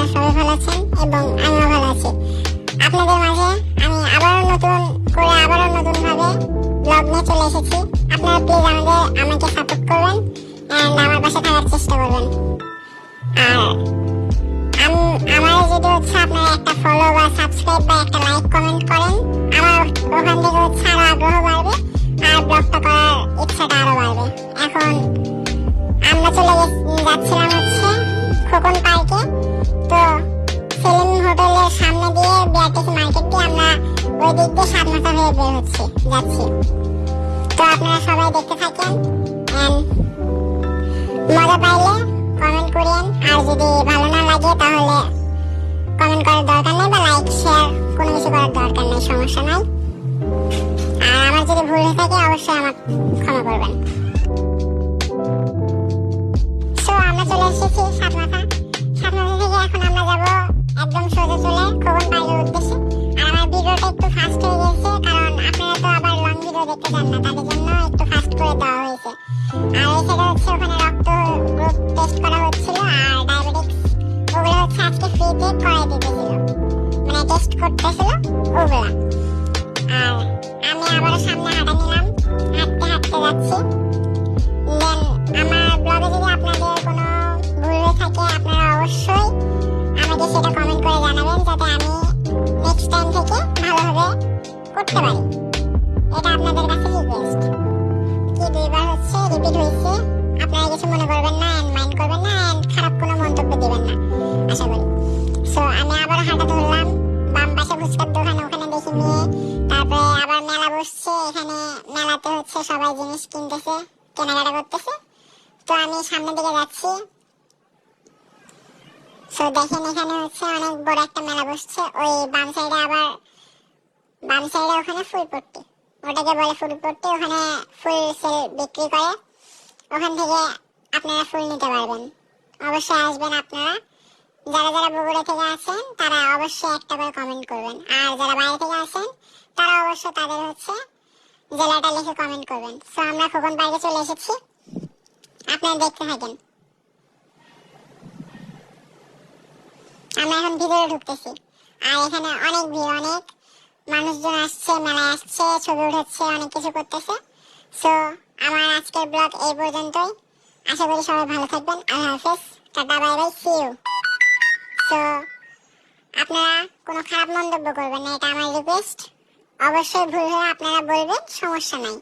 আপনারা সবাই ভালো আছেন এবং আমিও ভালো আছি। আপনাদের মাঝে আমি আবারও নতুন ভাবে ব্লগ নিয়ে চলে এসেছি। আপনারা প্লিজ আমাকে সাপোর্ট করবেন এন্ড আমার পাশে থাকার চেষ্টা করবেন। আর আমার যদি আপনারা একটা ফলো বা সাবস্ক্রাইব বা একটা লাইক কমেন্ট করেন, আমার ওখান থেকে আরো আগ্রহ বাড়বে আর ব্লগটা করার ইচ্ছাটা আরো বাড়বে। এখন আমরা চলে যাচ্ছিলাম খোকন পার্কে। তো সেলিম হোটেলের সামনে দিয়ে বিআরটিসি মার্কেট দিয়ে আমরা ওই দিক দিয়ে সাতমাথা হয়ে বের যাচ্ছি। তো আপনারা সবাই দেখতে থাকেন এন্ড মজা পাইলে কমেন্ট করেন, আর যদি ভালো না লাগে তাহলে কমেন্ট করার দরকার নেই বা লাইক শেয়ার কোনো কিছু করার দরকার নেই, সমস্যা নাই। আর আমার যদি ভুল হয়ে থাকে অবশ্যই আমার ক্ষমা করবেন। সো আমরা চলে এসেছি সাতমাথা থেকে। এখন আমরা যাব একদম সোজা চলে খোকন পার্কের উদ্দেশ্যে। আর আমার ভিডিওটা একটু ফাস্ট হয়ে গেছে, কারণ আপনারা তো আবার লং ভিডিও দেখতে চান না, তাদের জন্য একটু ফাস্ট করে দেওয়া হয়েছে। আর এই সাইডে ওখানে রক্ত গ্রুপ টেস্ট করা হচ্ছিল আর ডায়াবেটিক্স ওগুলো আজকে ফ্রিতে করাই দিতেছিল, মানে টেস্ট করতেছিল ওগুলা। আর আমি আবার সামনে হাঁটা নিলাম, হাঁটতে যাচ্ছি। দেন আমার ব্লগে যদি আপনাদের কোনো ভুল হয়ে থাকে আপনারা অবশ্যই আমাকে সেটা কমেন্ট করে জানাবেন, যাতে আমি নেক্সট টাইম থেকে ভালোভাবে করতে পারি। এটা আপনাদের কাছে রিকোয়েস্ট। কি দুইবার রিপিট হয়েছে, আপনারা কিছু মনে করবেন না এন্ড মাইন্ড করবেন না এন্ড খারাপ কোনো মন্তব্য দিবেন না আশা করি। সো আমি আবার হাঁটা ধরলাম, বাম পাশে ফুচকার দোকান, ওখানে দেখি নিয়ে তারপরে আবার মেলা বসছে। এখানে মেলাতে সবাই জিনিস কিনতেছে, কেনাকাটা করতেছে। তো আমি সামনের দিকে যাচ্ছি। সো দেখেন এখানে অনেক বড় একটা মেলা বসছে। ওই বাম সাইডে ওখানে ফুলপট্টি, ওটাকে বলে ফুলপট্টি। ওখানে ফুল সেল বিক্রি করে, ওখান থেকে আপনারা ফুল নিতে পারবেন। অবশ্যই আসবেন আপনারা। যারা বগুড়া থেকে আছেন তারা অবশ্যই একটা করে কমেন্ট করবেন, আর যারা বাইরে থেকে আসেন তারা অবশ্যই তাদের জেলাটা লিখে কমেন্ট করবেন। সো আমরা খোকন পার্কে চলে এসেছি, আপনারা দেখতে থাকেন। আমরা এখন ভিতরে ঢুকতেছি। আর এখানে অনেক ভিড়, অনেক মানুষজন আসছে, মেলায় আসছে, ছবি উঠাচ্ছে, অনেক কিছু করতেছে। সো আমার আজকের ব্লগ এই পর্যন্তই। আশা করি সবাই ভালো থাকবেন। আল্লাহ হাফেজ, tata, bye bye, see you. So আপনারা কোনো খারাপ মন্তব্য করবেন না, এটা আমার রিকোয়েস্ট। অবশ্যই ভুল হয়ে আপনারা বলবেন, সমস্যা নাই,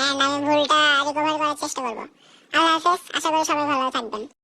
এন্ড আমি ভুলটা রিকভার করার চেষ্টা করবো। আল্লাহ হাফেজ, আশা করি সবাই ভালো থাকবেন।